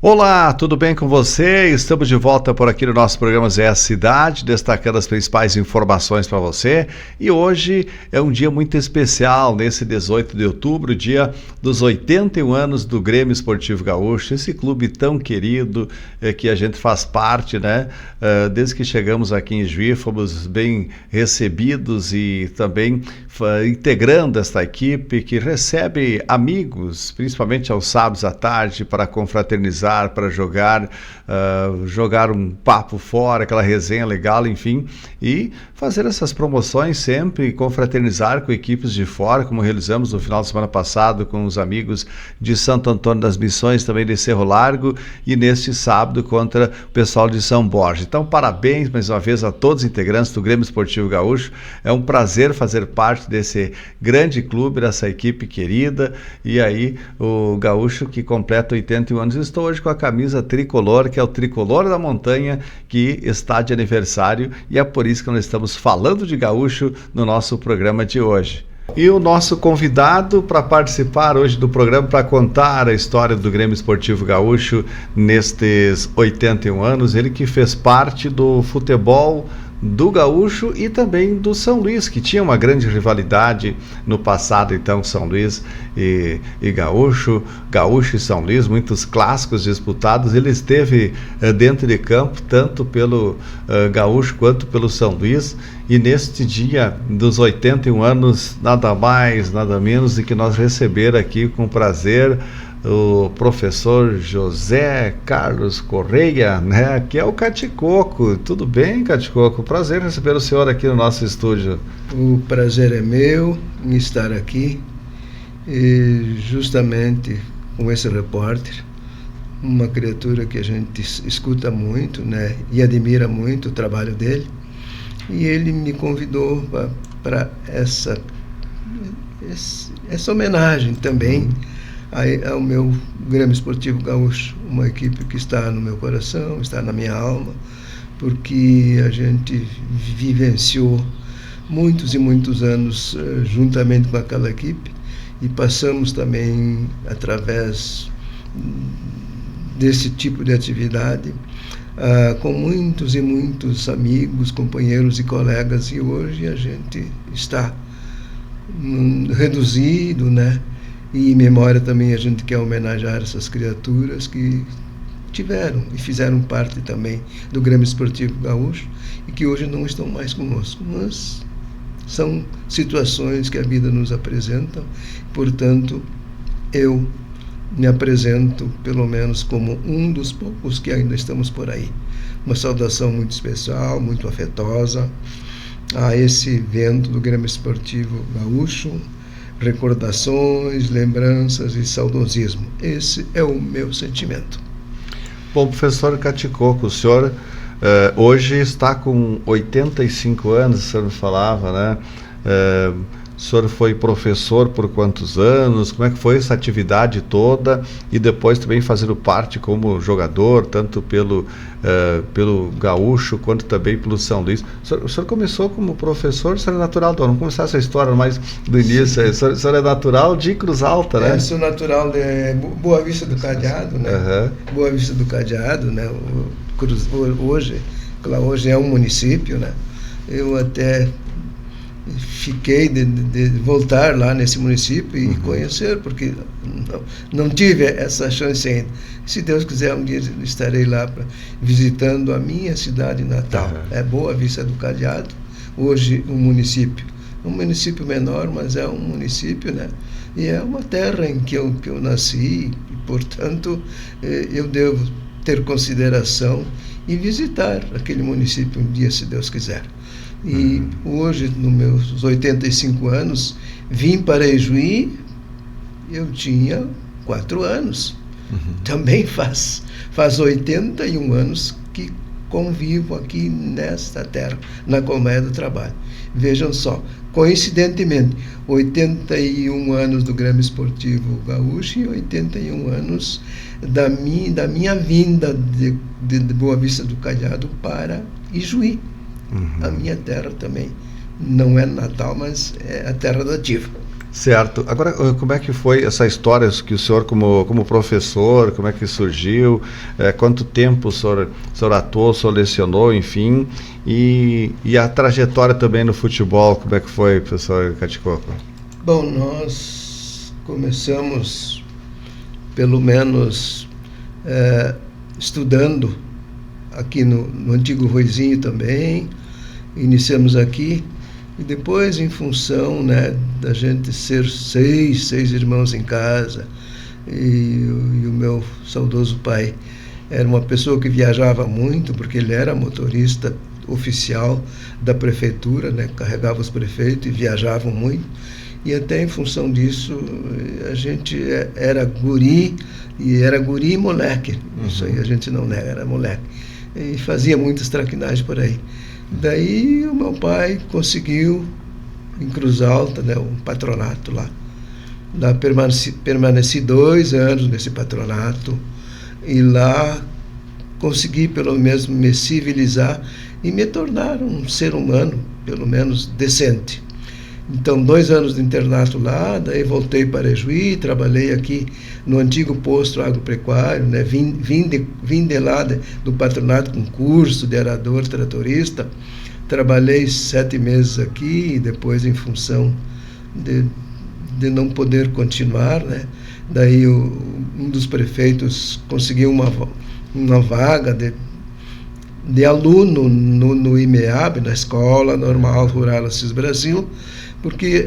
Olá, tudo bem com você? Estamos de volta por aqui no nosso programa Zé Cidade, destacando as principais informações para você. E hoje é um dia muito especial, nesse 18 de outubro, dia dos 81 anos do Grêmio Esportivo Gaúcho, esse clube tão querido que a gente faz parte, né? Desde que chegamos aqui em Juí, fomos bem recebidos e também integrando esta equipe que recebe amigos, principalmente aos sábados à tarde, para confraternizar, para jogar um papo fora, aquela resenha legal, enfim, e fazer essas promoções sempre, confraternizar com equipes de fora, como realizamos no final de semana passado com os amigos de Santo Antônio das Missões, também de Cerro Largo, e neste sábado contra o pessoal de São Borja. Então, parabéns mais uma vez a todos os integrantes do Grêmio Esportivo Gaúcho. É um prazer fazer parte desse grande clube, dessa equipe querida, e aí o Gaúcho que completa 81 anos. Estou hoje com a camisa tricolor, que é o Tricolor da Montanha, que está de aniversário, e é por isso que nós estamos falando de Gaúcho no nosso programa de hoje. E o nosso convidado para participar hoje do programa, para contar a história do Grêmio Esportivo Gaúcho nestes 81 anos, ele que fez parte do futebol do Gaúcho e também do São Luís, que tinha uma grande rivalidade no passado, então, São Luís e Gaúcho e São Luís, muitos clássicos disputados. Ele esteve dentro de campo, tanto pelo Gaúcho quanto pelo São Luís, e neste dia dos 81 anos, nada mais, nada menos do que nós receber aqui com prazer o professor José Carlos Correia, né, que é o Caticoco. Tudo bem, Caticoco? Prazer receber o senhor aqui no nosso estúdio. O prazer é meu em estar aqui, e justamente com esse repórter, uma criatura que a gente escuta muito, né, e admira muito o trabalho dele, e ele me convidou para essa homenagem também ao meu Grêmio Esportivo Gaúcho, uma equipe que está no meu coração, está na minha alma, porque a gente vivenciou muitos e muitos anos juntamente com aquela equipe, e passamos também, através desse tipo de atividade, com muitos e muitos amigos, companheiros e colegas, e hoje a gente está reduzido, né? E em memória também a gente quer homenagear essas criaturas que tiveram e fizeram parte também do Grêmio Esportivo Gaúcho e que hoje não estão mais conosco. Mas são situações que a vida nos apresenta, portanto, eu me apresento pelo menos como um dos poucos que ainda estamos por aí. Uma saudação muito especial, muito afetuosa a esse evento do Grêmio Esportivo Gaúcho, recordações, lembranças e saudosismo. Esse é o meu sentimento. Bom, professor Caticoco, o senhor hoje está com 85 anos, o senhor me falava, né? O senhor foi professor por quantos anos? Como é que foi essa atividade toda? E depois também fazendo parte como jogador, tanto pelo Gaúcho quanto também pelo São Luís. O senhor começou como professor, o senhor é natural, vamos começar essa história mais do início. O senhor é natural de Cruz Alta, né? Eu sou natural de Boa Vista do Cadeado, né? Uhum. Boa Vista do Cadeado, né? Hoje é um município, né? Eu até fiquei de voltar lá nesse município e conhecer, porque não tive essa chance ainda. Se Deus quiser, um dia estarei lá visitando a minha cidade natal. É Boa Vista do Cadeado, hoje um município menor, mas é um município, né? E é uma terra em que eu nasci, e, portanto, eu devo ter consideração e visitar aquele município um dia, se Deus quiser. E hoje, nos meus 85 anos, vim para Ijuí, eu tinha 4 anos. Também faz 81 anos que convivo aqui nesta terra, na Colmeia do Trabalho. Vejam só, coincidentemente, 81 anos do Grêmio Esportivo Gaúcho e 81 anos da minha vinda de Boa Vista do Cadeado para Ijuí. A minha terra também. Não é natal, mas é a terra nativa. Certo. Agora, como é que foi essa história que o senhor, como professor, como é que surgiu? Quanto tempo o senhor atuou, o senhor lecionou, enfim, e a trajetória também no futebol, como é que foi, professor Caticoco? Bom, nós começamos, pelo menos, estudando aqui no antigo Ruizinho também, iniciamos aqui. E depois, em função, né, da gente ser seis irmãos em casa, e o meu saudoso pai era uma pessoa que viajava muito, porque ele era motorista oficial da prefeitura, né, carregava os prefeitos e viajavam muito. E até em função disso, a gente era guri, e moleque. Isso aí a gente não nega, era moleque. E fazia muitas traquinagens por aí. Daí o meu pai conseguiu, em Cruz Alta, né, um patronato lá. Lá permaneci 2 anos nesse patronato e lá consegui pelo menos me civilizar e me tornar um ser humano, pelo menos decente. Então, 2 anos de internato lá, daí voltei para Ijuí, trabalhei aqui no antigo posto agropecuário, né? Vim de lá do patronato com curso de arador, tratorista, trabalhei 7 meses aqui, e depois em função de não poder continuar, né? Daí um dos prefeitos conseguiu uma vaga de aluno no IMEAB, na Escola Normal Rural Assis Brasil, porque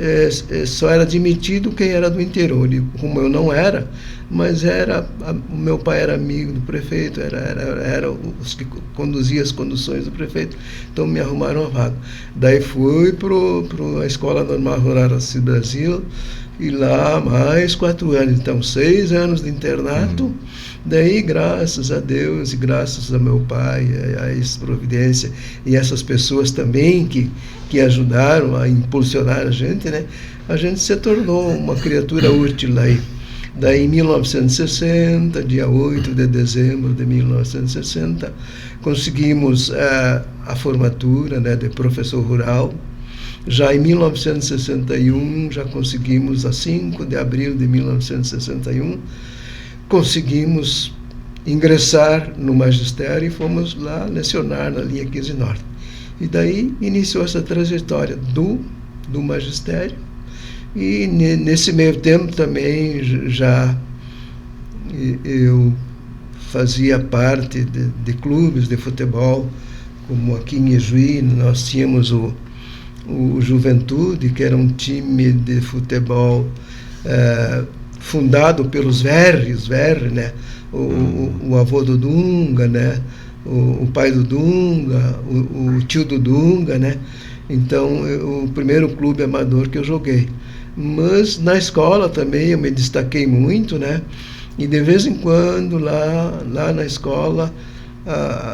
só era admitido quem era do interior, e como eu não era, mas o meu pai era amigo do prefeito, era os que conduzia as conduções do prefeito, então me arrumaram a vaga. Daí fui para a Escola Normal Rural Assis Brasil, e lá mais 4 anos, então 6 anos de internato. Daí, graças a Deus e graças a meu pai, a essa providência e essas pessoas também que ajudaram a impulsionar a gente, né? A gente se tornou uma criatura útil aí. Daí, em 1960, dia 8 de dezembro de 1960, conseguimos a formatura, né, de professor rural. Já em 1961, já conseguimos, a 5 de abril de 1961, conseguimos ingressar no magistério e fomos lá lecionar na linha 15 Norte. E daí iniciou essa trajetória do magistério. E nesse meio tempo também já eu fazia parte de clubes de futebol, como aqui em Ijuí nós tínhamos o Juventude, que era um time de futebol fundado pelos Verres, né? O avô do Dunga, né? O pai do Dunga, o tio do Dunga, né? Então, o primeiro clube amador que eu joguei. Mas na escola também eu me destaquei muito, né? E de vez em quando lá na escola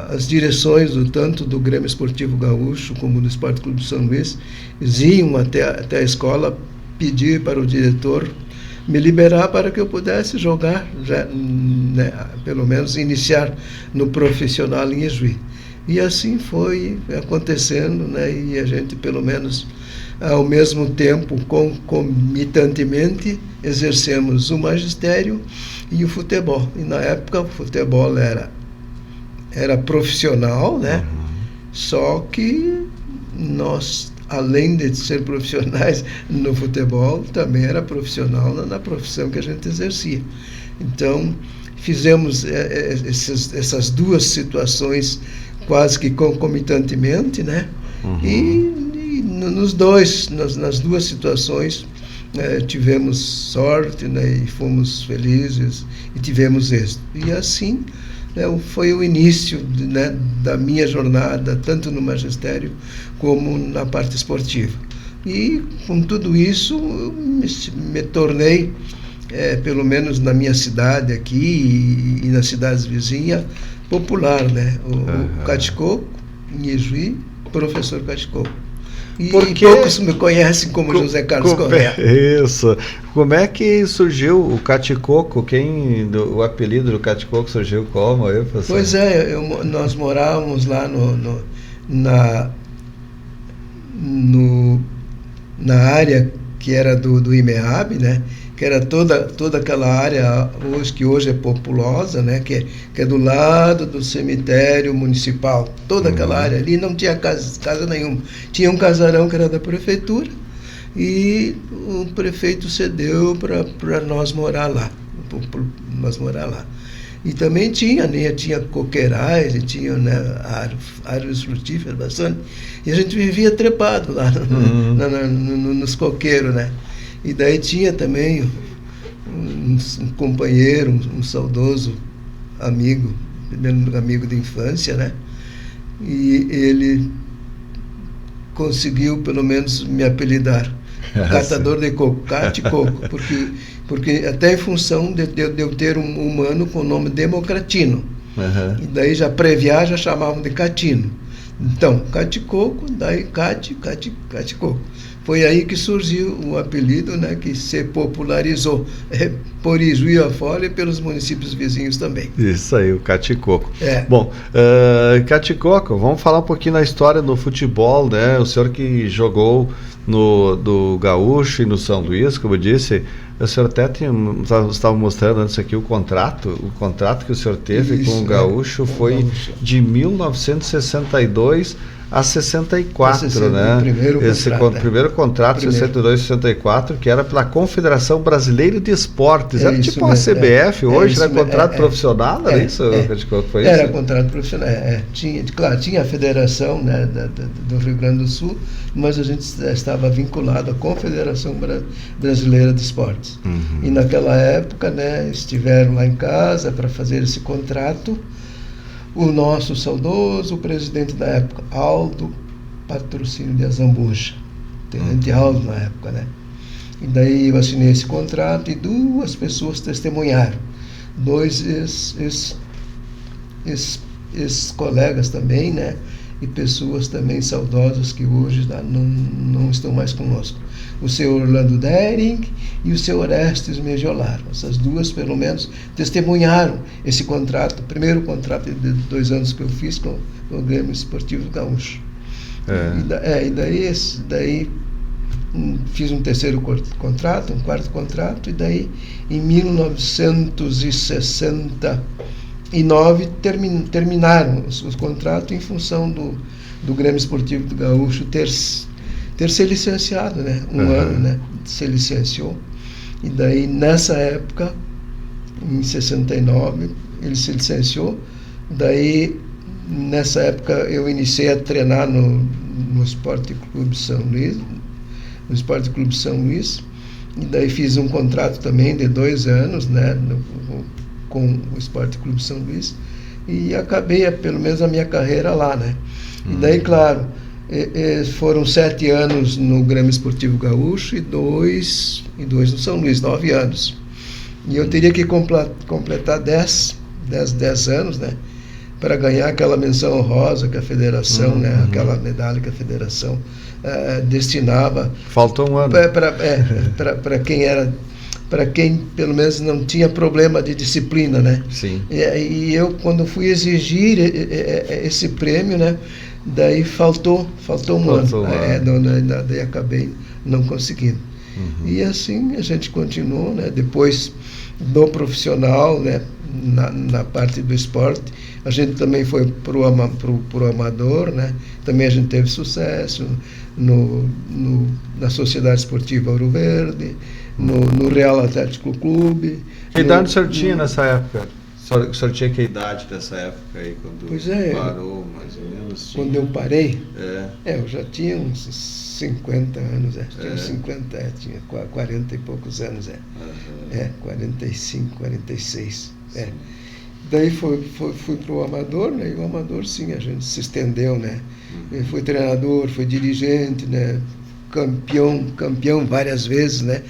as direções tanto do Grêmio Esportivo Gaúcho como do Esporte Clube São Luís iam até a escola pedir para o diretor me liberar para que eu pudesse jogar, já, né, pelo menos iniciar no profissional em Ijuí. E assim foi acontecendo, né, e a gente, pelo menos, ao mesmo tempo, concomitantemente, exercemos o magistério e o futebol. E na época o futebol era profissional, né? Só que nós, além de ser profissionais no futebol, também era profissional na profissão que a gente exercia. Então, fizemos essas duas situações quase que concomitantemente, né? E nas duas situações tivemos sorte, né? E fomos felizes e tivemos êxito. E assim foi o início da minha jornada, tanto no magistério como na parte esportiva. E com tudo isso, eu me tornei, pelo menos na minha cidade aqui e nas cidades vizinhas, popular, né? O Caticoco, em Ijuí, professor Caticoco. E poucos me conhecem como José Carlos Correa. Isso. Como é que surgiu o Caticoco? O apelido do Caticoco surgiu como, aí, professor? Pois nós morávamos lá na área que era do IMEAB, né? Que era toda aquela área que hoje é populosa, né? Que é do lado do cemitério municipal. Toda aquela área ali não tinha casa nenhuma. Tinha um casarão que era da prefeitura e o prefeito cedeu para nós morar lá. E também tinha coqueirais, tinha, né, árvores frutíferas bastante. E a gente vivia trepado lá nos coqueiros, né? E daí tinha também um companheiro, um saudoso amigo de infância, né? E ele conseguiu pelo menos me apelidar catador de coco, Cate-Coco, porque até em função de eu ter um humano com o nome Democratino. E daí já previar já chamavam de Catino. Então, Cate-Coco, daí Cate-Coco. Foi aí que surgiu o apelido, né, que se popularizou por Ijuí afora e pelos municípios vizinhos também. Isso aí, o Cate-Coco. É. Bom, Cate-Coco, vamos falar um pouquinho da história do futebol, né? O senhor que jogou do Gaúcho e no São Luís, como eu disse, o senhor até estava mostrando antes aqui o contrato que o senhor teve. Isso, com o Gaúcho foi de 1962 a 64, né? Primeiro contrato, 62 e 64, que era pela Confederação Brasileira de Esportes. Era tipo a CBF hoje, era contrato profissional, era isso? Foi era isso? Contrato profissional, tinha a federação, né, do Rio Grande do Sul, mas a gente estava vinculado à Confederação Brasileira de Esportes. E naquela época, né, estiveram lá em casa para fazer esse contrato o nosso saudoso presidente da época, Aldo Patrocínio de Azambuja, tenente Aldo na época, né? E daí eu assinei esse contrato e 2 pessoas testemunharam, 2 ex-colegas também, né? E pessoas também saudosas que hoje não estão mais conosco. O senhor Orlando Dering e o senhor Orestes Mejolar. Essas 2, pelo menos, testemunharam esse contrato, o primeiro contrato de 2 anos que eu fiz com o Grêmio Esportivo Gaúcho. E daí fiz um terceiro contrato, um quarto contrato, e daí em 1969 terminaram os contratos em função do Grêmio Esportivo do Gaúcho ter se licenciado, né? Um ano, né? Se licenciou. E daí, nessa época, em 69, ele se licenciou. Daí, nessa época, eu iniciei a treinar no Esporte Clube São Luís. No Esporte Clube São Luís. E daí fiz um contrato também de 2 anos, né? Com o Esporte Clube São Luís. E acabei, pelo menos, a minha carreira lá, né? E daí, claro, foram 7 anos no Grêmio Esportivo Gaúcho e 2 no São Luís, 9 anos. E eu teria que completar 10 anos, né? Para ganhar aquela menção honrosa que a federação, né? Aquela medalha que a federação destinava. Faltou um ano. Para quem pelo menos não tinha problema de disciplina, né? Sim. E eu, quando fui exigir esse prêmio, né? Daí faltou um ano. Daí acabei não conseguindo. E assim a gente continuou, né? Depois do profissional, né? Na parte do esporte, a gente também foi pro amador, né? Também a gente teve sucesso na Sociedade Esportiva Ouro Verde, no Real Atlético Clube. Que idade o senhor tinha nessa época? O senhor tinha que idade dessa época aí, quando parou, mais ou menos? Quando eu parei? Eu já tinha uns 50 anos, tinha 40 e poucos anos, 45, 46, Daí fui para o amador, né? E o amador, sim, a gente se estendeu, né? Fui treinador, fui dirigente, né? Campeão várias vezes, né?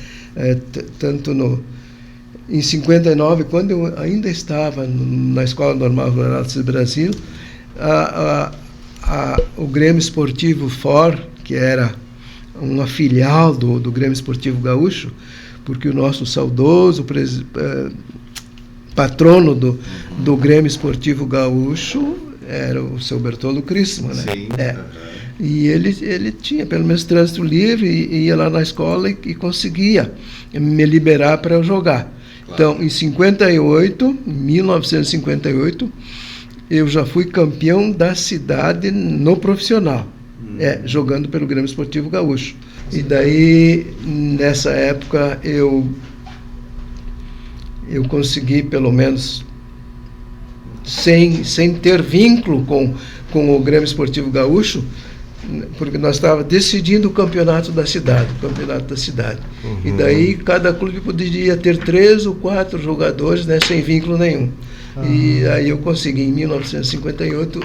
Tanto em 59, quando eu ainda estava na Escola Normal Rural do Brasil, o Grêmio Esportivo FOR, que era uma filial do Grêmio Esportivo Gaúcho, porque o nosso saudoso patrono do Grêmio Esportivo Gaúcho era o seu Bertolo Christmann, né? Sim. E ele tinha pelo menos trânsito livre, e ia lá na escola e conseguia me liberar para eu jogar. Então, em 1958, eu já fui campeão da cidade no profissional, jogando pelo Grêmio Esportivo Gaúcho. E daí, nessa época, eu consegui, pelo menos, sem ter vínculo com o Grêmio Esportivo Gaúcho, porque nós estávamos decidindo o campeonato da cidade. E daí cada clube poderia ter 3 ou 4 jogadores, né, sem vínculo nenhum. E aí eu consegui, em 1958,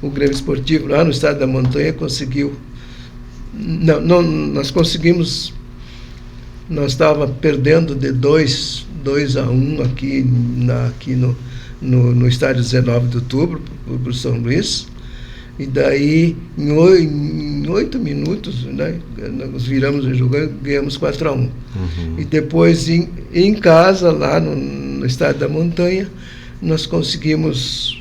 o Grêmio Esportivo, lá no Estado da Montanha, conseguiu... nós conseguimos... Nós estávamos perdendo de 2-1 aqui no estádio 19 de outubro, para o São Luís. E daí, em 8 minutos, né, nós viramos o jogo e ganhamos 4-1. E depois, em casa, lá no Estádio da Montanha, nós conseguimos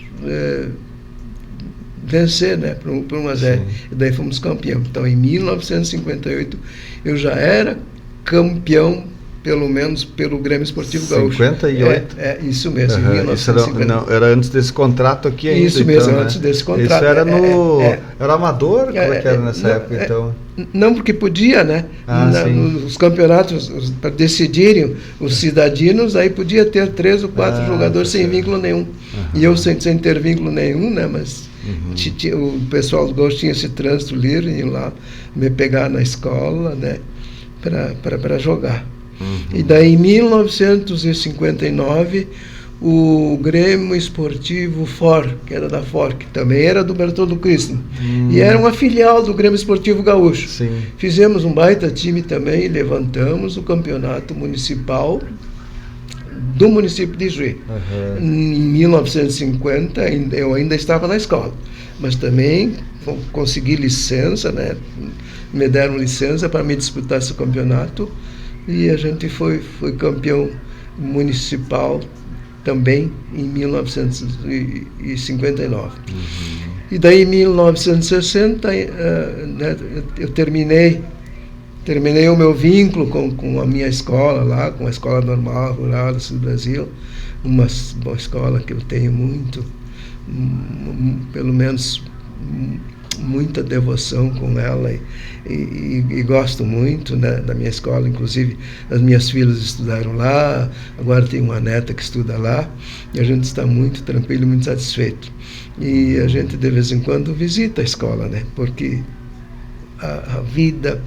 vencer, né, por 1-0. E daí fomos campeão. Então, em 1958, eu já era campeão, pelo menos pelo Grêmio Esportivo Gaúcho. 58? Isso mesmo, em 1958. Era antes desse contrato aqui ainda. Isso mesmo, então, antes desse contrato. Isso era era amador? Como é que era nessa época, então? Não, porque podia, né? Nos campeonatos, para decidirem os cidadinos, aí podia ter 3 ou 4 jogadores sem vínculo nenhum. E eu sem ter vínculo nenhum, né? Mas o pessoal do Gaúcho tinha esse trânsito livre, iam lá me pegar na escola, né? Para jogar. E daí, em 1959, o Grêmio Esportivo FOR, que era da FOR, que também era do Bertoldo Cristo, e era uma filial do Grêmio Esportivo Gaúcho. Sim. Fizemos um baita time também e levantamos o campeonato municipal do município de Juí. Em 1950, eu ainda estava na escola, mas também consegui licença, né? Me deram licença para me disputar esse campeonato, e a gente foi campeão municipal também em 1959. E daí, em 1960, né, eu terminei o meu vínculo com a minha escola lá, com a Escola Normal Rural do Sul do Brasil, uma escola que eu tenho pelo menos muita devoção com ela, e gosto muito, né, da minha escola. Inclusive as minhas filhas estudaram lá, agora tem uma neta que estuda lá, e a gente está muito tranquilo, muito satisfeito. E a gente de vez em quando visita a escola, né, porque a vida,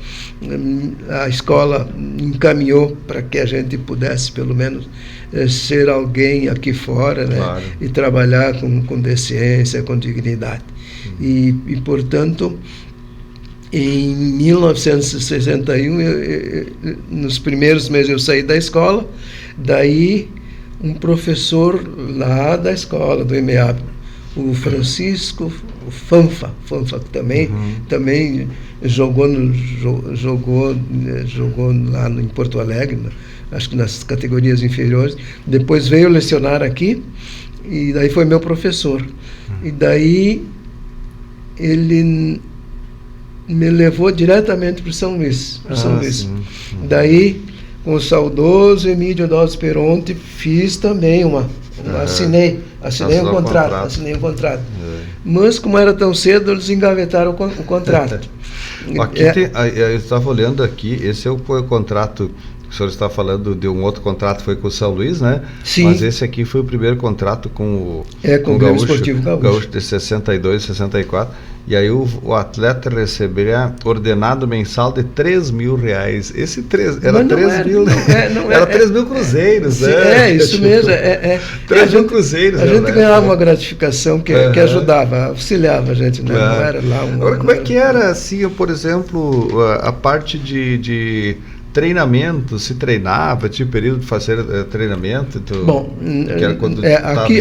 a escola encaminhou para que a gente pudesse pelo menos ser alguém aqui fora, né, claro, e trabalhar com decência, com dignidade. E portanto, em 1961, nos primeiros meses eu saí da escola, daí um professor lá da escola, do EMEAB, o Francisco Fanfa, que também jogou lá em Porto Alegre, acho que nas categorias inferiores, depois veio lecionar aqui, e daí foi meu professor. E daí ele me levou diretamente para São Luís. Daí, com o saudoso Emílio Dawes Peronte, fiz também assinei um contrato. Mas, como era tão cedo, eles engavetaram o contrato. Aqui eu estava olhando aqui, esse foi o contrato. O senhor está falando de um outro contrato, foi com o São Luís, né? Sim. Mas esse aqui foi o primeiro contrato com o Grêmio Esportivo Gaúcho de 62, 64. E aí o atleta receberia ordenado mensal de R$3.000. Esse era 3 mil, era 3 mil cruzeiros, né? Isso mesmo. 3 mil cruzeiros. A gente ganhava uma gratificação que ajudava, auxiliava a gente, né? Não era lá Agora, como é que era, assim, por exemplo, a parte de treinamento? Se treinava, tinha período de fazer treinamento? Bom,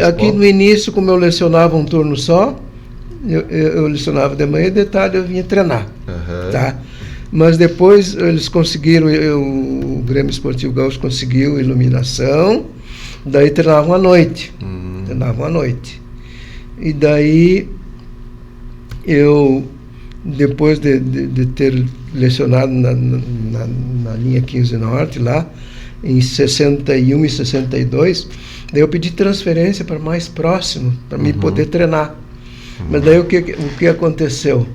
aqui no início, como eu lecionava um turno só, eu lecionava de manhã e de tarde eu vinha treinar. Tá? Mas depois eles conseguiram, o Grêmio Esportivo Gaúcho conseguiu iluminação, daí treinavam à noite. E daí eu depois de ter lecionado na linha 15 Norte, lá, em 61 e 62, daí eu pedi transferência para mais próximo, para mim poder treinar. Mas daí o que aconteceu?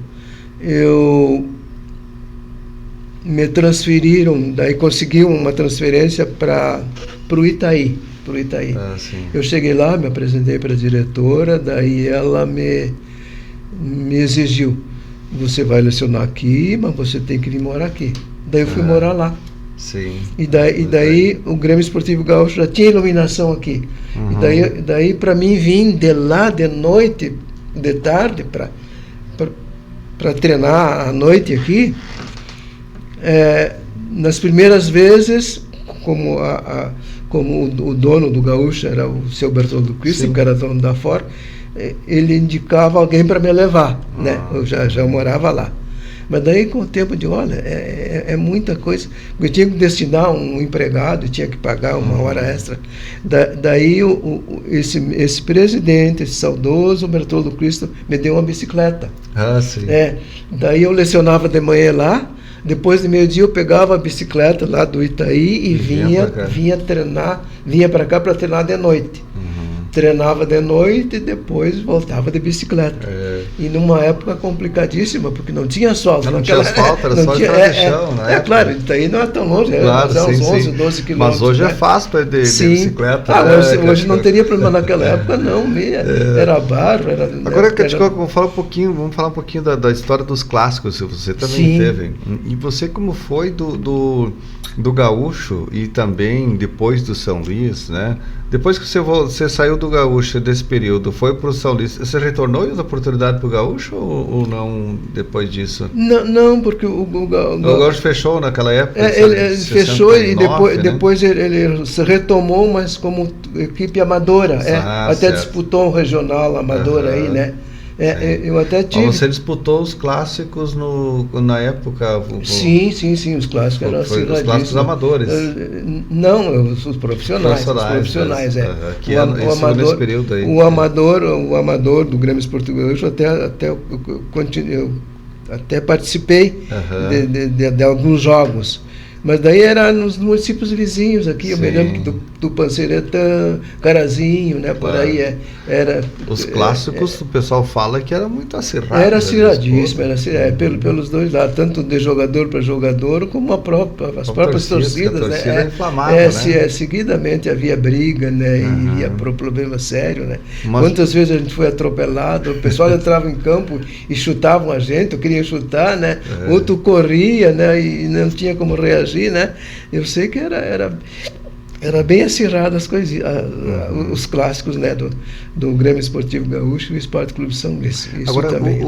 Me transferiram, daí consegui uma transferência para o Itaí. Eu cheguei lá, me apresentei para a diretora, daí ela me exigiu: você vai lecionar aqui, mas você tem que vir morar aqui. Daí eu fui morar lá. Sim. E daí o Grêmio Esportivo Gaúcho já tinha iluminação aqui. E daí para mim vir de lá de noite, de tarde, para treinar à noite aqui, nas primeiras vezes, como o dono do Gaúcho era o seu Bertoldo Cristo, que era dono da Ford, ele indicava alguém para me levar, né? Eu já morava lá. Mas daí, com o tempo, de olha, é muita coisa. Eu tinha que destinar um empregado, tinha que pagar uma hora extra. Daí, esse presidente, esse saudoso Bertoldo Cristo, me deu uma bicicleta. Sim. Daí eu lecionava de manhã lá, depois de meio-dia eu pegava a bicicleta lá do Itaí e vinha treinar, vinha para cá para treinar de noite. Treinava de noite e depois voltava de bicicleta. E numa época complicadíssima, porque não tinha asfalto. Não tinha asfalto, era só estrada de chão, né? Claro, Itaí não é tão longe, claro, era uns 11, 12 quilômetros. Mas hoje é fácil para ir de bicicleta. Hoje não teria problema, naquela época não, era barro. Agora, vamos falar um pouquinho da história dos clássicos, você também teve. E você, como foi do Gaúcho e também depois do São Luís, né? Depois que você saiu do Gaúcho desse período, foi para o São Luís, você retornou e deu oportunidade para o Gaúcho ou não depois disso? Não, porque o Gaúcho fechou naquela época? Ele fechou e depois ele se retomou, mas como equipe amadora. Até disputou um regional amador aí, né? Eu até tive. Você disputou os clássicos na época? Sim, os clássicos eram assim. Os clássicos amadores? Não, os profissionais. Nesse período aí. O amador do Grêmio Esportivo Gaúcho eu até participei de alguns jogos. Mas daí era nos municípios vizinhos aqui, eu me lembro que do Panceiretã, Carazinho, né? Por aí era. Os clássicos, o pessoal fala que era muito acirrado. Era acirradíssimo, pelos dois lados, tanto de jogador para jogador, como as próprias torcidas. A torcida inflamava, né? Seguidamente havia briga, né? E ia para problema sério, né? Quantas vezes a gente foi atropelado, o pessoal entrava em campo e chutavam a gente, eu queria chutar, né? Outro corria, né? E não tinha como reagir. Né? Eu sei que era bem acirrado as coisas, os clássicos, né, do Grêmio Esportivo Gaúcho e o Esporte Clube São Luís. Isso agora, também.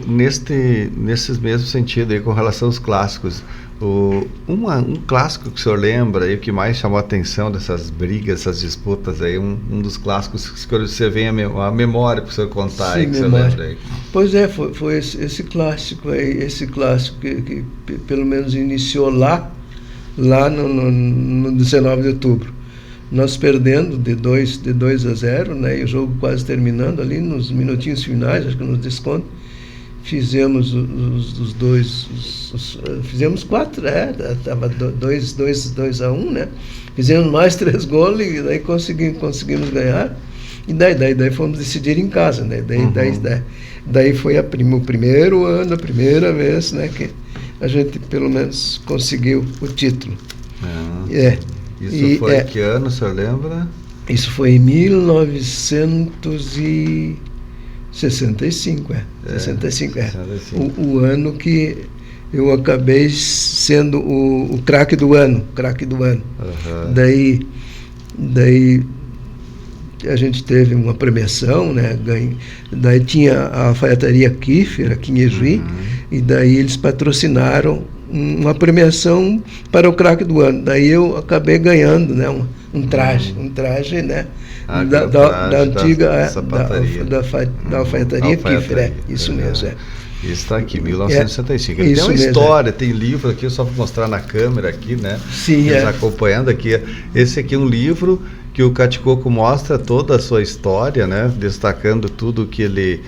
nesses mesmos sentidos aí, com relação aos clássicos, um clássico que o senhor lembra e o que mais chamou a atenção dessas brigas, essas disputas aí, um dos clássicos que você vem a memória para o senhor contar aí, que você lembra aí? Pois foi esse clássico aí, que pelo menos iniciou lá no 19 de outubro. Nós perdendo de 2-0, né, e o jogo quase terminando ali nos minutinhos finais, acho que nos desconto, fizemos os dois, fizemos 4, estava 2-1, né? Fizemos mais 3 gols e daí conseguimos ganhar. E daí fomos decidir em casa, né? Daí foi o primeiro ano, a primeira vez, né, que a gente pelo menos conseguiu o título. Isso foi que ano, o senhor lembra? Isso foi em 1965, 65. O ano que eu acabei sendo o craque do ano. Daí a gente teve uma premiação, né? Daí tinha a alfaiataria Kiefer aqui em Ejuí, e daí eles patrocinaram uma premiação para o craque do ano. Daí eu acabei ganhando, né? Um traje, né? Da antiga da alfaiataria Kiefer, isso mesmo. Isso está aqui, 1965. Ele tem uma história, tem livro aqui, só para mostrar na câmera aqui, né? Sim, acompanhando aqui. Esse aqui é um livro que o Caticoco mostra toda a sua história, né? Destacando tudo que ele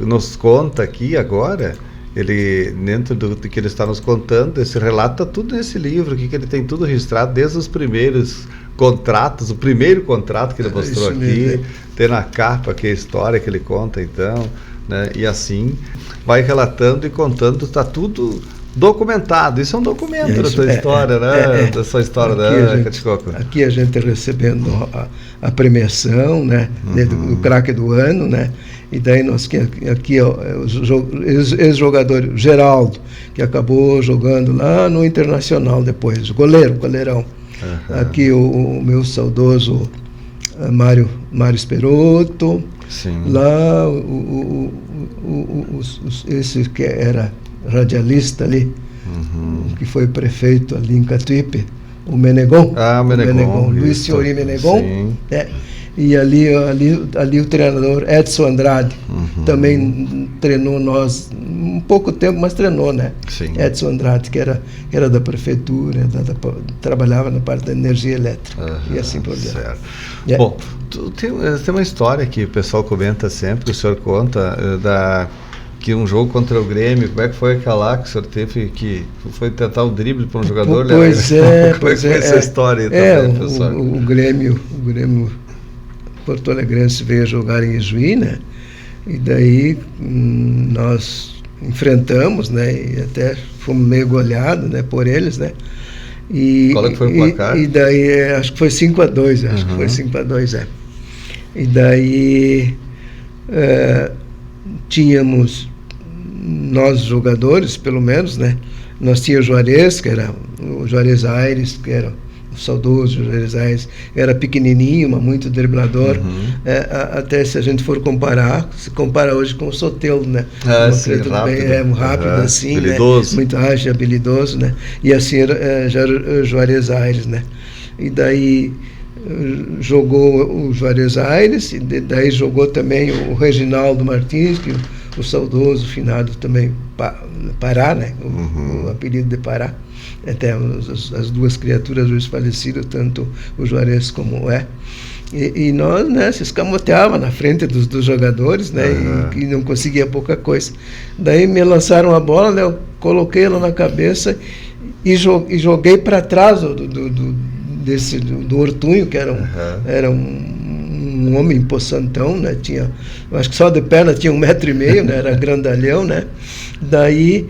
nos conta aqui agora. ele, dentro do que ele está nos contando, esse relato está tudo nesse livro aqui, que ele tem tudo registrado, desde os primeiros contratos, o primeiro contrato que ele mostrou aqui, mesmo. Tem na capa aqui a história que ele conta, então, né? E assim, vai relatando e contando, está tudo documentado. Isso é um documento da sua história, né? Da sua história, né, Caticoco? Aqui a gente recebendo a premiação, né? Do craque do ano, né? E daí nós aqui ó, o ex-jogador Geraldo, que acabou jogando lá no Internacional depois, goleirão. Aqui o meu saudoso Mário Esperotto. Sim. Lá esse que era radialista ali, que foi prefeito ali em Catuípe, o Menegon. O Menegon. Luiz Senhori Menegon. E ali o treinador Edson Andrade também treinou nós um pouco tempo, mas treinou, né? Sim. Edson Andrade, que era da prefeitura, trabalhava na parte da energia elétrica e assim por diante. Certo. Bom, tem uma história que o pessoal comenta sempre, que o senhor conta, que um jogo contra o Grêmio, como é que foi aquela lá que o senhor teve que foi tentar o drible para um jogador? Pois é. Como é que foi essa história também, pessoal? O Grêmio Porto Alegrense veio jogar em Ijuí, né? E daí nós enfrentamos, né? E até fomos meio goleados, né? Por eles, né? Qual é que foi o placar? E daí acho que foi 5-2, acho que foi 5-2, E daí tínhamos nós jogadores, pelo menos, né? Nós tínhamos o Juarez, que era o Juarez Aires, que era o saudoso Juarez Aires, era pequenininho, mas muito driblador. Até se a gente for comparar, se compara hoje com o Soteldo, né? Sim, rápido. Rápido assim, habilidoso. Né? Muito ágil, habilidoso, né? E assim já era o Juarez Aires, né? E daí jogou o Juarez Aires, e daí jogou também o Reginaldo Martins, que o saudoso finado também Pará, né? O apelido de Pará. Até as duas criaturas hoje falecidas, tanto o Juarez como e nós, né, se escamoteava na frente dos jogadores, né, e não conseguia pouca coisa. Daí me lançaram a bola, né, eu coloquei ela na cabeça e joguei para trás do Ortunho, que era um homem possantão, né, acho que só de perna tinha 1,5 m, né, era grandalhão, né. Daí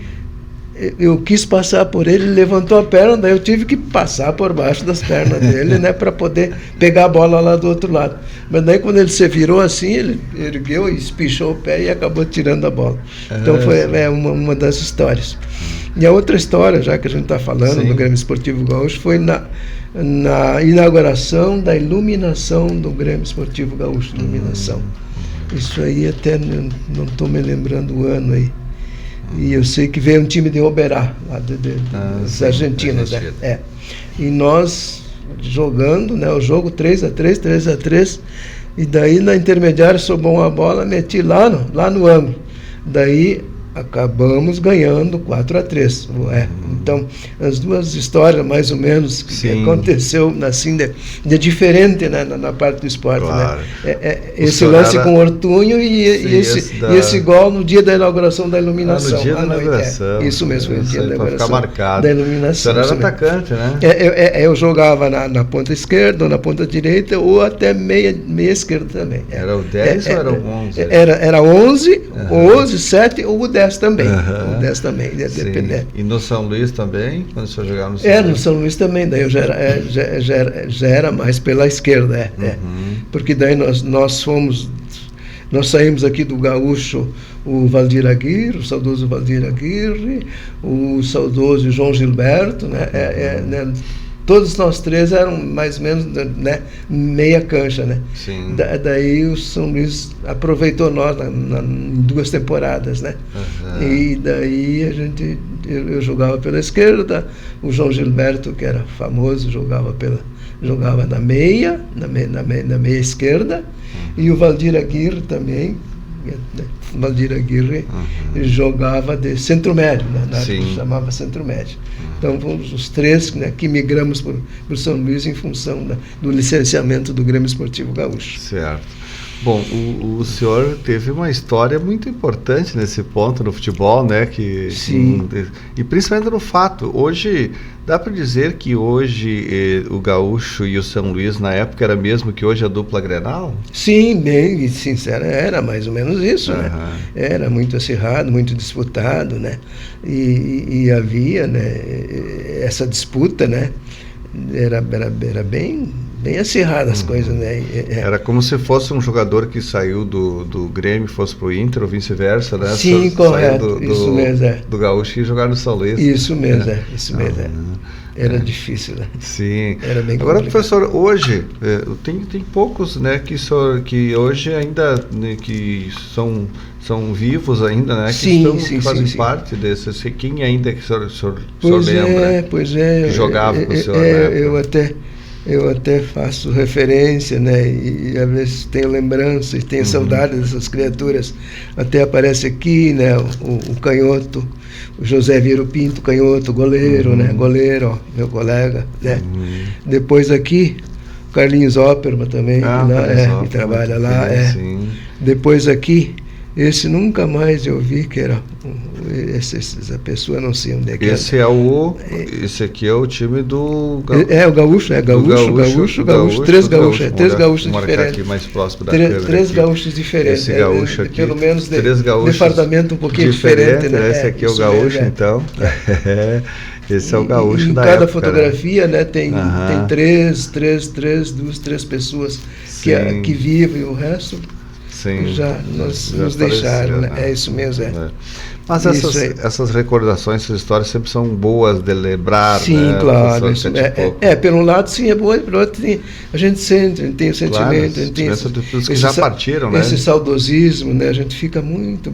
eu quis passar por ele, ele levantou a perna, daí eu tive que passar por baixo das pernas dele, né, para poder pegar a bola lá do outro lado. Mas daí quando ele se virou assim, ele ergueu e espichou o pé e acabou tirando a bola. Então foi uma das histórias. E a outra história, já que a gente está falando do Grêmio Esportivo Gaúcho, foi na inauguração da iluminação do Grêmio Esportivo Gaúcho, iluminação. Isso aí até não estou me lembrando o ano aí. E eu sei que veio um time de Oberá, lá dos argentinos, né? E nós jogando, né? O jogo 3-3, e daí na intermediária sobrou uma bola, meti lá no ângulo. Daí acabamos ganhando 4-3. Então, as duas histórias, mais ou menos, que aconteceu assim, de diferente, né, na parte do esporte. Claro. Né? Esse lance com o Ortunho e esse gol no dia da inauguração da iluminação. No dia da inauguração. Isso mesmo, no dia da inauguração. Ficar marcado. Da iluminação. Você era atacante, né? Eu jogava na ponta esquerda, ou na ponta direita, ou até meia esquerda também. Era o 10 ou era o 11? Era 11, 11, 7 ou o 10 também. O 10 também, dependendo. E no São Luís também, quando o senhor jogava no São Luís? No São Luís também, daí eu já era mais pela esquerda, porque daí nós saímos aqui do Gaúcho, o Valdir Aguirre, o saudoso Valdir Aguirre, o saudoso João Gilberto, né? Todos nós três eram mais ou menos, né, meia cancha, né? Sim. Daí o São Luís aproveitou nós em 2 temporadas, né? E daí eu jogava pela esquerda, o João Gilberto, que era famoso, jogava na meia esquerda, e o Valdir Aguirre também. Valdir Aguirre jogava de centro-médio, chamava centro-médio. Então fomos os 3, né, que migramos por São Luís em função do licenciamento do Grêmio Esportivo Gaúcho. Certo. Bom, o senhor teve uma história muito importante nesse ponto no futebol, né? Sim. E principalmente no fato, hoje, dá para dizer que hoje o Gaúcho e o São Luís, na época, era mesmo que hoje a dupla Grenal? Sim, bem sincero, era mais ou menos isso, né? Era muito acirrado, muito disputado, né? E havia, né, essa disputa, né? Era bem acirrada as coisas, né? Era como se fosse um jogador que saiu do Grêmio e fosse pro Inter, ou vice-versa, né? Sim, correto, isso mesmo, do Gaúcho e jogar no São Luís. Isso mesmo, isso mesmo. Era difícil, né? Sim. Era bem Agora, complicado. professor, hoje tem poucos, né, que hoje ainda, né, que são vivos ainda, né? Que fazem parte desses. Quem ainda que o senhor lembra? Pois é. Que jogava com o senhor, né? Eu até faço referência, né? E às vezes tenho lembranças, tenho saudade dessas criaturas. Até aparece aqui, né? O canhoto, o José Vieiro Pinto, canhoto, goleiro, né? Goleiro, ó, meu colega, né? Depois aqui, o Carlinhos Opperman também, que trabalha lá. Sim. Depois aqui, esse nunca mais eu vi, que era essa pessoa, não sei onde é que esse aqui é o time do o Gaúcho, Gaúcho, três gaúchos diferentes. Aqui mais próximo da três gaúchos diferentes. Esse gaúcho aqui, pelo menos três gaúchos departamento um pouquinho diferente, né? Esse aqui é o gaúcho, então. Esse é o gaúcho da época. Em cada fotografia, né, tem três pessoas que vivem, o resto já nos deixaram, né? É isso mesmo, Mas essas recordações, essas histórias sempre são boas de lembrar, sim, né? Claro. Pelo um lado sim é boa, pelo outro a gente sente, a gente tem o sentimento, a gente tem que já partiram, né? Esse saudosismo, né? A gente fica muito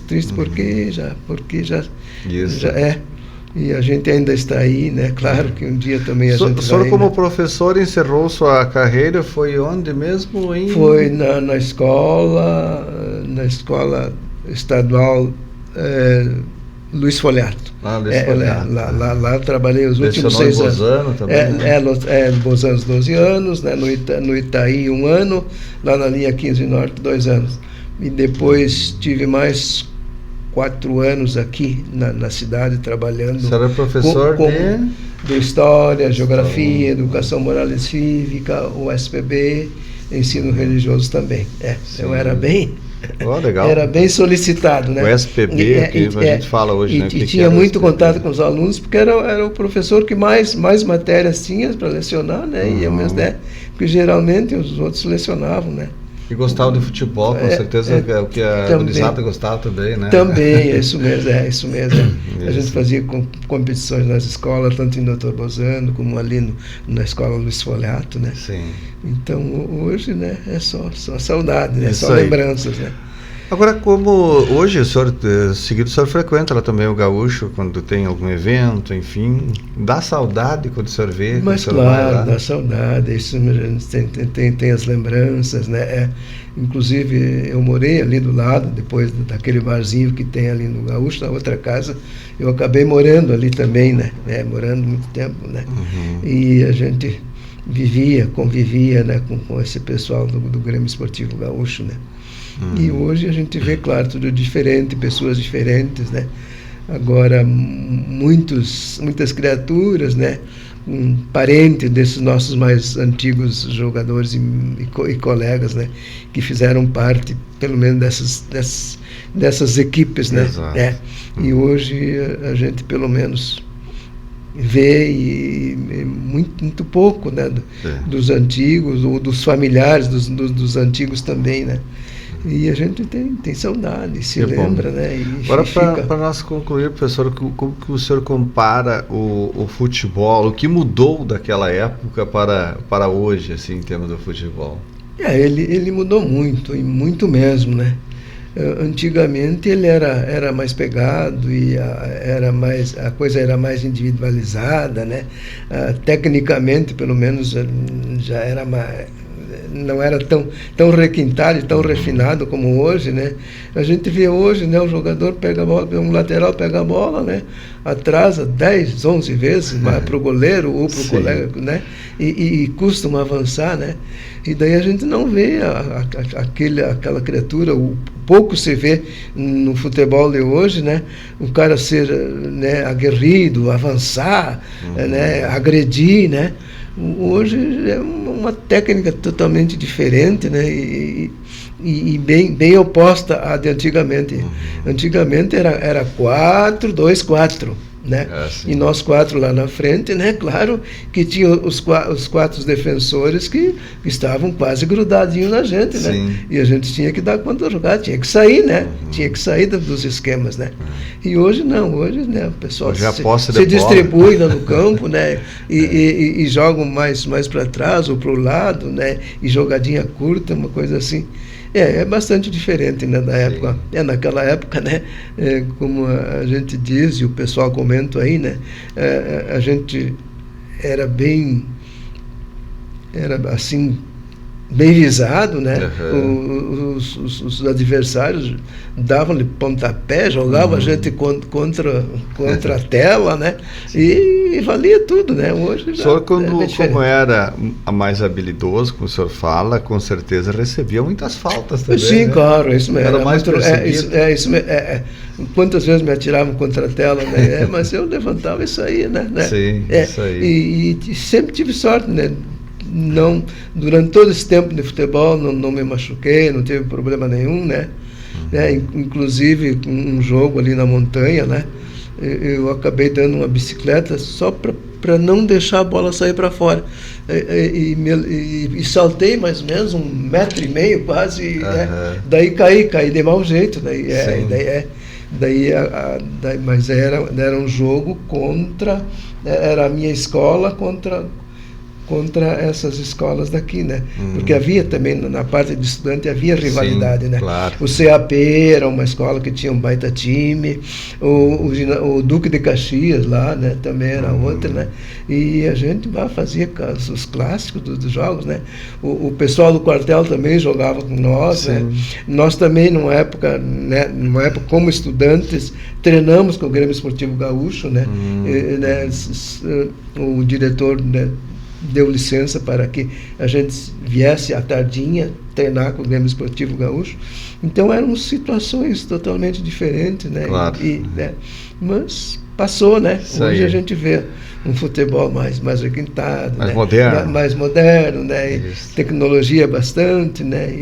triste porque já e a gente ainda está aí, né? Claro que um dia também a gente vai... O senhor, como né? professor, encerrou sua carreira, foi onde mesmo? Foi na escola estadual Luiz Folhato. Luiz Folhato. Lá eu trabalhei os últimos 6 anos. Bozano também, Bozano 12 anos, né? No Itaí 1 ano, lá na linha 15 Norte 2 anos. E depois tive mais 4 anos aqui na cidade trabalhando. Você era professor de História, Geografia, Educação Moral e Cívica, o SPB, Ensino Religioso também. Eu era bem... legal. Era bem solicitado, né? O SPB, que a gente fala hoje, né? E tinha muito contato com os alunos, porque era o professor que mais matérias tinha para lecionar, né? E ao mesmo tempo, porque geralmente os outros lecionavam, né? E gostava de futebol, com certeza é o que a gurizada gostava também, né? Também, é isso mesmo. A gente fazia competições nas escolas, tanto em Dr. Bozano, como ali na escola Luiz Folhato, né? Sim. Então, hoje, né, é só saudade, né? Isso só lembranças, né? Agora, como hoje o senhor frequenta lá também o Gaúcho, quando tem algum evento, enfim, dá saudade quando o senhor vê? Mas claro, dá saudade, isso tem as lembranças, né? Inclusive, eu morei ali do lado, depois daquele barzinho que tem ali no Gaúcho, na outra casa, eu acabei morando ali também, né? Morando muito tempo, né? E a gente convivia, né, com esse pessoal do Grêmio Esportivo Gaúcho, né? E hoje a gente vê, claro, tudo diferente, pessoas diferentes, né? Agora, muitas criaturas, né? Parentes desses nossos mais antigos jogadores e colegas, né? Que fizeram parte, pelo menos, dessas equipes, né? E hoje a gente, pelo menos, vê muito pouco, né? Dos antigos, ou dos familiares dos antigos também, né? E a gente tem saudade, se lembra, né? E agora, para nós concluir, professor, como que o senhor compara o futebol, o que mudou daquela época para hoje, assim, em termos do futebol? Ele mudou muito, e muito mesmo, né? Antigamente ele era mais pegado e a coisa era mais individualizada, né? Tecnicamente, pelo menos, já era não era tão requintado e tão refinado como hoje, né? A gente vê hoje, né, o jogador pega a bola, um lateral pega a bola, né, atrasa 10, 11 vezes para o goleiro ou para o colega, né, e custam avançar, né? E daí a gente não vê aquela criatura, o pouco se vê no futebol de hoje, né? O cara ser, né, aguerrido, avançar, né, agredir, né? Hoje é uma técnica totalmente diferente, né? E bem oposta à de antigamente. Antigamente era 4-2-4. Né? E nós 4 lá na frente, né? Claro que tinha os 4 defensores que estavam quase grudadinhos na gente, né? Sim. E a gente tinha que dar conta do jogar, tinha que sair, né? Tinha que sair dos esquemas, né? E hoje não, hoje, né, o pessoal se distribui lá no campo, né? E jogam mais para trás ou para o lado, né? E jogadinha curta, uma coisa assim. É bastante diferente, né, da época. Naquela época, né, como a gente diz e o pessoal comenta aí, né, a gente era assim, bem visado, né? Os adversários davam-lhe pontapé, jogavam a gente contra a tela, né? E valia tudo, né? Hoje o senhor, como era mais habilidoso, como o senhor fala, com certeza recebia muitas faltas também. Sim, né? Claro, isso mesmo. Era mais perseguido. Isso mesmo. Quantas vezes me atiravam contra a tela, né? Mas eu levantava isso aí, né? Sim, isso aí. E sempre tive sorte, né? Não, durante todo esse tempo de futebol não me machuquei, não teve problema nenhum, né? Inclusive um jogo ali na montanha, né? Eu acabei dando uma bicicleta só para não deixar a bola sair para fora e saltei mais ou menos 1,5 m quase, né? Daí caí de mau jeito, mas era um jogo era a minha escola contra essas escolas daqui, né? Porque havia também, na parte de estudante, havia rivalidade, né? Claro. O CAP era uma escola que tinha um baita time, o Duque de Caxias lá, né? Também era outra, né? E a gente fazia os clássicos dos jogos, né? O pessoal do quartel também jogava com nós, né? Nós também, numa época como estudantes, treinamos com o Grêmio Esportivo Gaúcho, né? O diretor, né, deu licença para que a gente viesse à tardinha treinar com o Grêmio Esportivo Gaúcho. Então eram situações totalmente diferentes, né? Claro. Mas passou, né? Isso hoje aí. A gente vê um futebol mais requintado, mais né? moderno, mais moderno, né? Isso. Tecnologia bastante, né?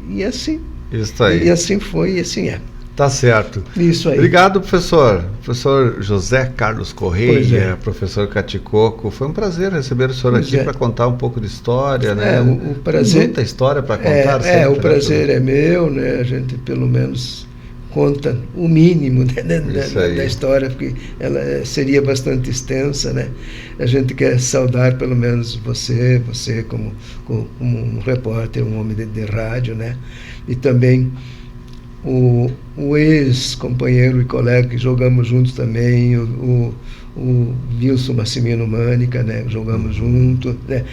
E assim. Isso aí. E assim foi e assim é. Tá certo. Isso aí. Obrigado, professor. Professor José Carlos Correia, professor Caticoco. Foi um prazer receber o senhor aqui para contar um pouco de história, né? O prazer. Muita história para contar. Sempre, o prazer é meu, né? A gente pelo menos conta o mínimo, né, da história, porque ela seria bastante extensa, né? A gente quer saudar pelo menos você como um repórter, um homem de rádio, né? E também o ex-companheiro e colega que jogamos juntos também, o Wilson Massimino Mânica, né? Jogamos juntos, né?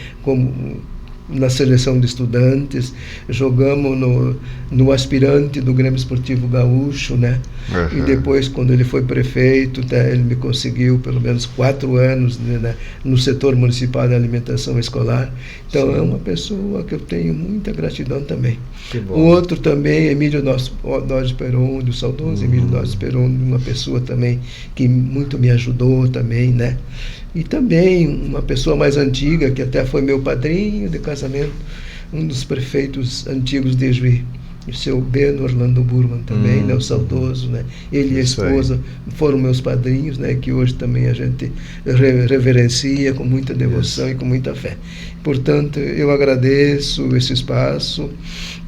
Na seleção de estudantes, jogamos no aspirante do Grêmio Esportivo Gaúcho, né? E depois, quando ele foi prefeito, ele me conseguiu pelo menos 4 anos, né, no setor municipal de alimentação escolar. Então, é uma pessoa que eu tenho muita gratidão também. O outro também, Emílio Dodge Perondi, o saudoso Emílio Dodge Perondi, uma pessoa também que muito me ajudou também, né? E também uma pessoa mais antiga, que até foi meu padrinho de casamento, um dos prefeitos antigos de Juí, o seu Beno Orlando Burman também, né, o saudoso, né? Ele e a esposa foram meus padrinhos, né? Que hoje também a gente reverencia com muita devoção e com muita fé. Portanto, eu agradeço esse espaço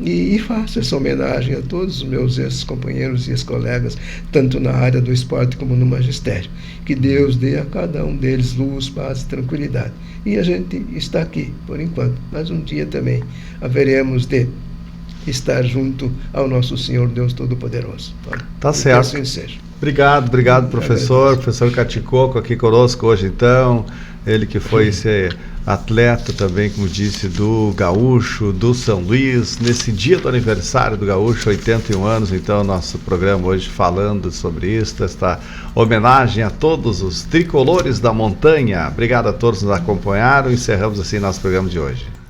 e faço essa homenagem a todos os meus ex-companheiros e ex-colegas, tanto na área do esporte como no magistério. Que Deus dê a cada um deles luz, paz e tranquilidade. E a gente está aqui, por enquanto, mas um dia também haveremos de estar junto ao nosso Senhor Deus Todo-Poderoso. Tá certo. Assim seja. Obrigado, professor. Professor Caticoco aqui conosco hoje, então. Ele que foi atleta também, como disse, do Gaúcho, do São Luís, nesse dia do aniversário do Gaúcho, 81 anos, então nosso programa hoje falando sobre isso, esta homenagem a todos os tricolores da montanha. Obrigado a todos que nos acompanharam, encerramos assim nosso programa de hoje.